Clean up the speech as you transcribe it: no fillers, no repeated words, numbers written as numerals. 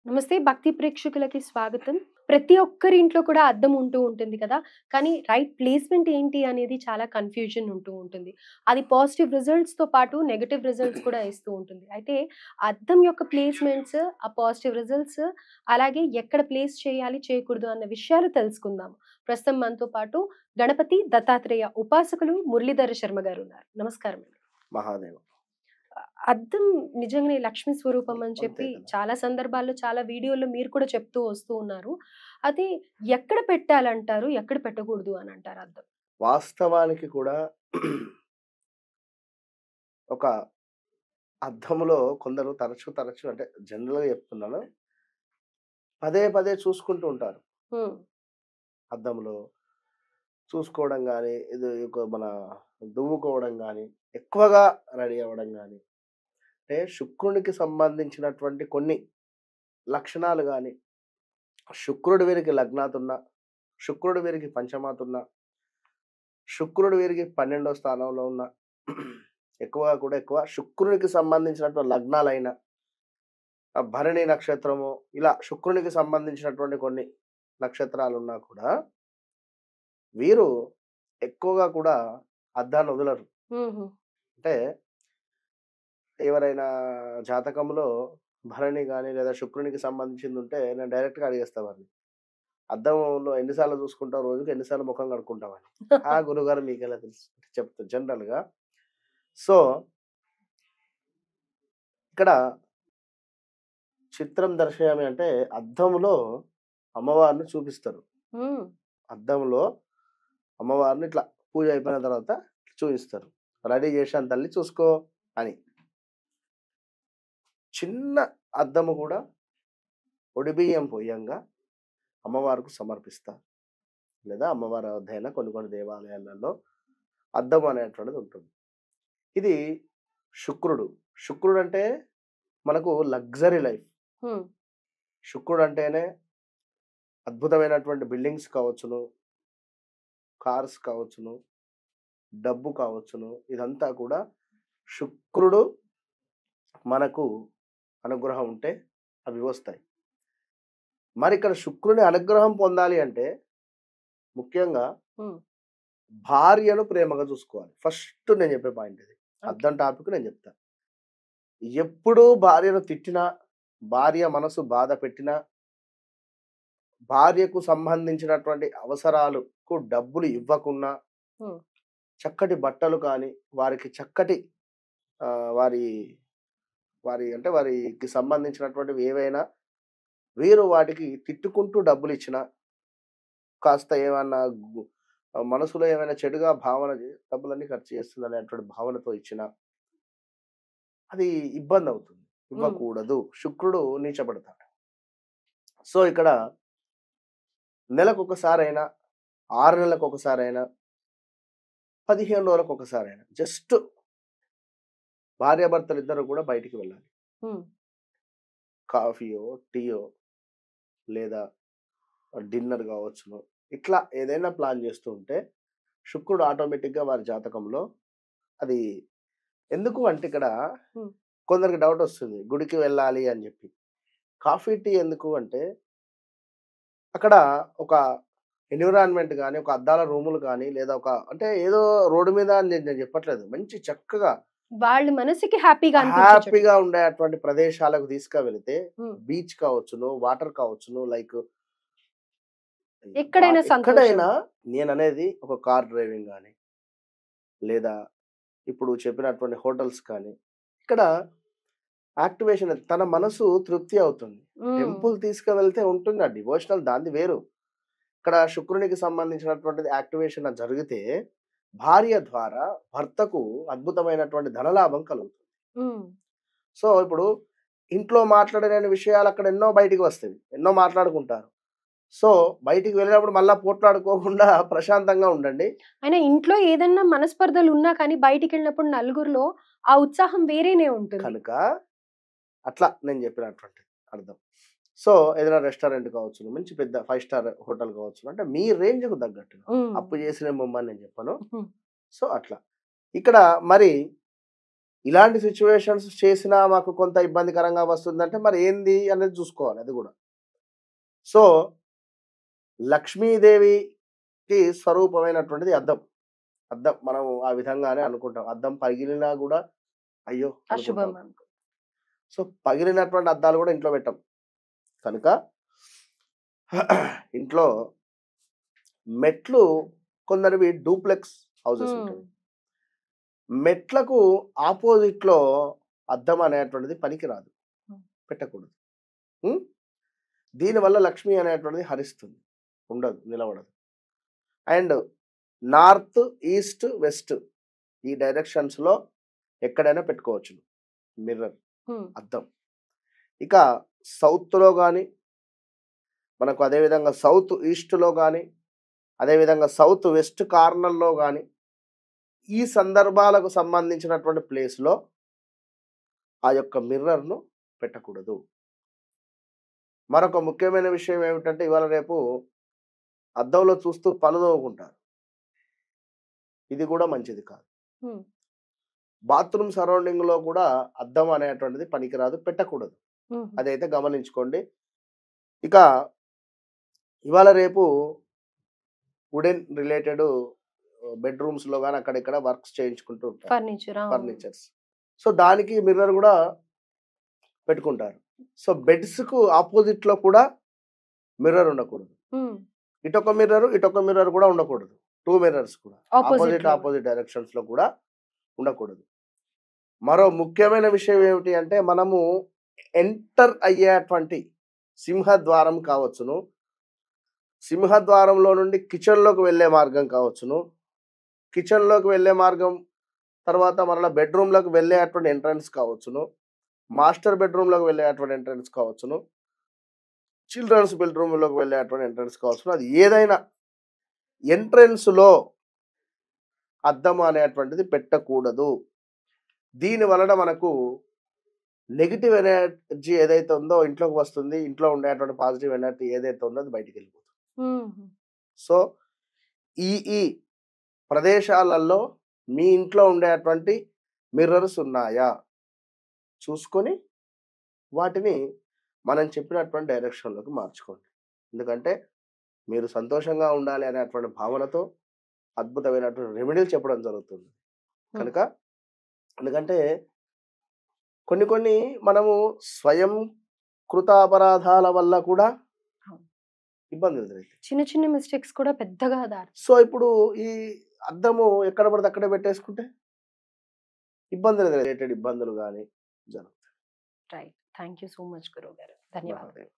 నమస్తే భక్తి ప్రేక్షకులకి స్వాగతం. ప్రతి ఒక్కరి ఇంట్లో కూడా అద్దం ఉంటూ ఉంటుంది కదా! కానీ రైట్ ప్లేస్‌మెంట్ ఏంటి అనేది చాలా కన్‌ఫ్యూజన్ ఉంటూ ఉంటుంది. అది పాజిటివ్ రిజల్ట్స్‌తో పాటు నెగెటివ్ రిజల్ట్స్ కూడా ఇస్తూ ఉంటుంది. అయితే అద్దం యొక్క ప్లేస్‌మెంట్స్, ఆ పాజిటివ్ రిజల్ట్స్ అలాగే ఎక్కడ ప్లేస్ చేయాలి, చేయకూడదు అన్న విషయాలు తెలుసుకుందాం. ప్రస్తుతం మనతో పాటు గణపతి దత్తాత్రేయ ఉపాసకులు మురళీధర శర్మ గారున్నారు. నమస్కారం అండి. మహాదేవ. అద్దం నిజంగానే లక్ష్మీ స్వరూపం అని అంతే చెప్పి కదా! చాలా సందర్భాల్లో, చాలా వీడియోల్లో మీరు కూడా చెప్తూ వస్తూ ఉన్నారు. అది ఎక్కడ పెట్టాలంటారు? ఎక్కడ పెట్టకూడదు అని అంటారు అద్దం? వాస్తవానికి కూడా ఒక అద్దంలో కొందరు తరచూ అంటే జనరల్‌గా చెప్తున్నాను. పదే పదే చూసుకుంటూ ఉంటారు. హ్మ్. అద్దంలో చూసుకోవడం గాని, ఇది ఒక మన దువ్వుకోవడం గాని, ఎక్కువగా రెడీ అవ్వడం గాని, అంటే శుక్రునికి సంబంధించినటువంటి కొన్ని లక్షణాలు గాని, శుక్రుడు వీరికి లగ్నాతున్న, శుక్రుడు వీరికి పంచమాతున్న, శుక్రుడు వీరికి 12వ స్థానంలో ఉన్న, ఎక్కువగా కూడా ఎక్కువ శుక్రునికి సంబంధించినటువంటి లగ్నాలైన భరణి నక్షత్రము, ఇలా శుక్రునికి సంబంధించినటువంటి కొన్ని నక్షత్రాలున్నా కూడా, వీరు ఎక్కువగా కూడా అద్దాన్ని వదలరు. హుహు. అంటే ఎవరైనా జాతకంలో భరణి గాని, లేదా శుక్రునికి సంబంధించిందుంటే నేను డైరెక్ట్‌గా అడిగేస్తా వారిని. అద్దంలో ఎన్ని సార్లు చూసుకుంటావు? రోజుకి ఎన్ని సార్లు ముఖం కడుక్కుంటావని. ఆ! గురువుగారు మీకెలా తెలుసు? చెప్తా జనరల్‌గా. సో, ఇక్కడ చిత్రం దర్శయామి అంటే అద్దంలో అమ్మవారిని చూపిస్తారు. హ్మ్. అద్దంలో అమ్మవారిని ఇట్లా పూజ అయిపోయిన తర్వాత చూయిస్తారు. రెడీ చేశాను తల్లి చూసుకో అని. చిన్న అద్దము కూడా ఒడిబియ్యం పొయ్యంగా అమ్మవారికి సమర్పిస్తారు. లేదా అమ్మవారి వద్దైన కొన్ని కొన్ని దేవాలయాలలో అద్దం అనేటువంటిది ఉంటుంది. ఇది శుక్రుడు. శుక్రుడంటే మనకు లగ్జరీ లైఫ్. హ్మ్. శుక్రుడంటేనే అద్భుతమైనటువంటి బిల్డింగ్స్ కావచ్చును, కార్స్ కావచ్చును, డబ్బు కావచ్చును. ఇదంతా కూడా శుక్రుడు మనకు అనుగ్రహం ఉంటే అవి వస్తాయి. మరిక్కడ శుక్రుని అనుగ్రహం పొందాలి అంటే ముఖ్యంగా హ్మ్. భార్యను ప్రేమగా చూసుకోవాలి. ఫస్ట్ నేను చెప్పే పాయింట్ ఇది. ఓకే. అద్దం టాపిక్ నేను చెప్తా. ఎప్పుడూ భార్యను తిట్టినా, భార్య మనసు బాధ పెట్టినా, భార్యకు సంబంధించినటువంటి అవసరాలకు డబ్బులు ఇవ్వకున్నా, హ్మ్. చక్కటి బట్టలు కానీ, వారికి చక్కటి వారి వారి అంటే వారికి సంబంధించినటువంటివి ఏవైనా వీరు వాటికి తిట్టుకుంటూ డబ్బులిచ్చినా, కాస్త ఏమన్నా మనసులో ఏమైనా చెడుగా భావన డబ్బులన్నీ ఖర్చు చేస్తుందనేటువంటి భావనతో ఇచ్చినా, అది ఇబ్బందవుతుంది. హ్మ్. ఇవ్వకూడదు. శుక్రుడు నీచబడతాడు. సో, ఇక్కడ నెలకొకసారైనా, 6 నెలలకొకసారైనా, 15 రోజులకొకసారైనా జస్ట్ భార్యాభర్తలిద్దరూ కూడా బయటికి వెళ్ళాలి. హ్మ్. కాఫీయో, టీయో లేదా డిన్నర్ గావచ్చును. ఇట్లా ఏదైనా ప్లాన్ చేస్తూ ఉంటే, శుక్రుడు ఆటోమేటిక్‌గా వారి జాతకంలో అది ఎందుకు అంటే ఇక్కడ హ్మ్. కొందరికి డౌటొస్తుంది. గుడికి వెళ్ళాలి అని జెప్పి. కాఫీ, టీ ఎందుకు అంటే, అక్కడ ఒక ఎన్విరాన్మెంట్ గాని, ఒక అద్దాల రూములు గాని, లేదా ఒక అంటే ఏదో రోడ్డు మీద అని నేను చెప్పట్లేదు. మంచి చక్కగా వాళ్ళ మనసుకి హ్యాపీగా అనిపించే చోటు. హ్యాపీగా ఉండేటువంటి ప్రదేశాలకు తీసుకువెళితే హ్మ్. బీచ్ కావచ్చును, వాటర్ కావచ్చును, లైక్ ఎక్కడైనా సంతోషం. ఎక్కడైనా నేననేది ఒక కార్ డ్రైవింగ్ గాని, లేదా ఇప్పుడు చెప్పినటువంటి హోటల్స్ కానీ, ఇక్కడ యాక్టివేషన్ తన మనసు తృప్తి అవుతుంది. హ్మ్. టెంపుల్ తీసుకువెళ్తే ఉంటుంది. ఆ డివోషనల్ దానిది వేరు. ఇక్కడ శుక్రునికి సంబంధించినటువంటిది యాక్టివేషన్ జరిగితే, భార్య ద్వారా భర్తకు అద్భుతమైనటువంటి ధనలాభం కలుగుతుంది. హ్మ్. సో, ఇప్పుడు ఇంట్లో మాట్లాడలేని విషయాలు అక్కడ ఎన్నో బయటికి వస్తవి. ఎన్నో మాట్లాడుకుంటారు. సో, బయటికి వెళ్ళినప్పుడు మళ్ళా పోట్లాడుకోకుండా ప్రశాంతంగా ఉండండి. అయినా ఇంట్లో ఏదన్నా మనస్పర్ధలున్నా కానీ బయటికెళ్ళినప్పుడు నలుగురిలో ఆ ఉత్సాహం వేరేనే ఉంటుంది. కనుక అట్లా నేను చెప్పినటువంటిది అర్థం. సో, ఏదైనా రెస్టారెంట్ కావచ్చును, మంచి పెద్ద 5 స్టార్ హోటల్ కావచ్చును. అంటే మీ రేంజ్‌కు తగ్గట్టుగా. హ్మ్. అప్పు చేసిన బొమ్మని నేను చెప్పను. హ్మ్. సో, అట్లా. ఇక్కడ మరి ఇలాంటి సిచ్యువేషన్స్ చేసినా మాకు కొంత ఇబ్బందికరంగా వస్తుందంటే మరి ఏంది అనేది చూసుకోవాలి అది కూడా. సో లక్ష్మీదేవికి స్వరూపమైనటువంటిది అద్దం. అద్దం మనం ఆ విధంగానే అనుకుంటాం. అద్దం పగిలినా కూడా అయ్యో అశుభం అనుకుంటాం. అనుకో. సో పగిలినటువంటి అద్దాలు కూడా ఇంట్లో పెట్టం. కనుక ఇంట్లో మెట్లు కొందరివి డూప్లెక్స్ హౌసెస్ ఉంటాయి. మెట్లకు ఆపోజిట్లో అద్దం అనేటువంటిది పనికిరాదు, పెట్టకూడదు. ఉం? దీనివల్ల లక్ష్మి అనేటువంటిది హరిస్తుంది, ఉండదు, నిలబడదు. అండ్ నార్త్ ఈస్ట్ వెస్ట్ ఈ డైరెక్షన్స్లో ఎక్కడైనా పెట్టుకోవచ్చు మిర్రర్, అద్దం. ఇక సౌత్లో కానీ మనకు అదేవిధంగా సౌత్ ఈస్ట్లో కానీ అదేవిధంగా సౌత్ వెస్ట్ కార్నర్లో కానీ ఈ సందర్భాలకు సంబంధించినటువంటి ప్లేస్లో ఆ యొక్క మిర్రర్ను పెట్టకూడదు. మరొక ముఖ్యమైన విషయం ఏమిటంటే ఇవాళ రేపు అద్దంలో చూస్తూ పళ్ళు తోముకుంటారు. ఇది కూడా మంచిది కాదు. బాత్రూమ్ సరౌండింగ్లో కూడా అద్దం అనేటువంటిది పనికిరాదు, పెట్టకూడదు. అదైతే గమనించుకోండి. ఇక ఇవాళ రేపు వుడెన్ రిలేటెడ్ బెడ్రూమ్స్లో కానీ అక్కడిక్కడ వర్క్స్ చేయించుకుంటూ ఉంటారు, ఫర్నిచర్స్. సో దానికి మిర్రర్ కూడా పెట్టుకుంటారు. సో బెడ్స్కు ఆపోజిట్లో కూడా మిర్రర్ ఉండకూడదు. ఇటొక మిర్రర్ కూడా ఉండకూడదు. 2 మిర్రర్స్ కూడా ఆపోజిట్ డైరెక్షన్స్లో కూడా ఉండకూడదు. మరో ముఖ్యమైన విషయం ఏమిటి అంటే మనము ఎంటర్ అయ్యేటువంటి సింహద్వారం కావచ్చును, సింహద్వారంలో నుండి కిచెన్లోకి వెళ్ళే మార్గం కావచ్చును, కిచెన్లోకి వెళ్ళే మార్గం తర్వాత మరలా బెడ్రూమ్లోకి వెళ్ళేటువంటి ఎంట్రన్స్ కావచ్చును, మాస్టర్ బెడ్రూమ్లోకి వెళ్ళేటువంటి ఎంట్రన్స్ కావచ్చును, చిల్డ్రన్స్ బెడ్రూమ్లోకి వెళ్ళేటువంటి ఎంట్రన్స్ కావచ్చును, అది ఏదైనా ఎంట్రన్స్లో అద్దం అనేటువంటిది పెట్టకూడదు. దీని వలన మనకు నెగిటివ్ ఎనర్జీ ఏదైతే ఉందో ఇంట్లోకి వస్తుంది, ఇంట్లో ఉండేటువంటి పాజిటివ్ ఎనర్జీ ఏదైతే ఉందో అది బయటికి వెళ్ళిపోతుంది. సో ఈ ప్రదేశాలలో మీ ఇంట్లో ఉండేటువంటి మిర్రర్స్ ఉన్నాయా చూసుకొని వాటిని మనం చెప్పినటువంటి డైరెక్షన్లోకి మార్చుకోండి. ఎందుకంటే మీరు సంతోషంగా ఉండాలి అనేటువంటి భావనతో అద్భుతమైనటువంటి రెమెడీలు చెప్పడం జరుగుతుంది. కనుక ఎందుకంటే కొన్ని మనము స్వయం కృత అపరాధాల వల్ల కూడా ఇబ్బందులు ఎదురవుతాయి. చిన్న మిస్టేక్స్ కూడా పెద్దగా దారి. సో ఇప్పుడు ఈ అద్దము ఎక్కడ పడితే అక్కడే పెట్టేసుకుంటే ఇబ్బందులు రిలేటెడ్ ఇబ్బందులు కానీ జరుగుతాయి. Right. Thank you so much గురువు గారు. ధన్యవాదాలు.